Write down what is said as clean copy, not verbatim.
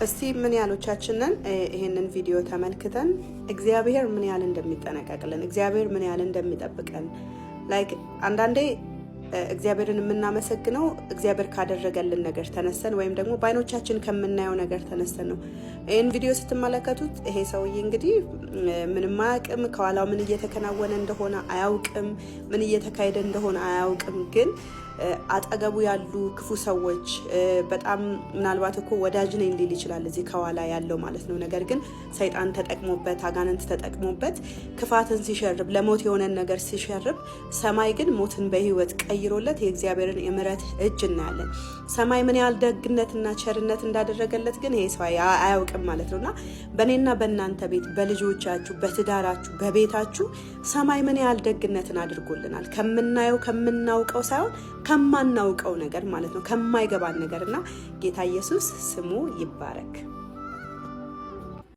እስቲ ምን ያህሎቻችንን ይሄንን ቪዲዮ ተመልክተን እግዚአብሔር ምን ያህል እንደሚጠነቀቅልን እግዚአብሔር ምን ያህል እንደሚጠብቀን ላይክ አንዳንዴ እግዚአብሔርን የምናመሰግነው እግዚአብሔር ካደረገልን ነገር ተነስተን ወይም ደግሞ ባይኖቻችን ከምናየው ነገር ተነስተን ነው። ይሄን ቪዲዮ ስትመለከቱት ይሄ ሰውዬ እንግዲህ ምንም አያውቅም፣ ከኋላው ምን እየተከናወነ እንደሆነ አያውቅም፣ ምን እየተካሄደ እንደሆነ አያውቅም። ግን አጠገቡ ያሉ ክፉ ሰዎች በጣም ምናልባት እኮ ወዳጅ ነኝ ሊል ይችላል እዚህ ከኋላ ያለው ማለት ነው። ነገር ግን ሰይጣን ተጠቅሞበት አጋንንት ተጠቅሞበት ክፋትን ሲሸርብ ለሞት የሆነ ነገር ሲሸርብ፣ ሰማይ ግን ሞትን በህይወት ቀይሮለት የእግዚአብሔርን የምሕረት እጅ እናያለን። ሰማይ ምን ያህል ደግነትና ቸርነት እንዳደረገለት ግን ይሄ ሰው አያውቅም ማለት ነውና በእኔና በእናንተ ቤት በልጆቻችሁ፣ በትዳራችሁ፣ በቤታችሁ ሰማይ ምን ያህል ደግነትን አድርጎልናል። ከምናየው ከምናውቀው ሳይሆን ከማናውቀው ነገር ማለት ነው፣ ከማይገባን ነገርና ጌታ ኢየሱስ ስሙ ይባረክ።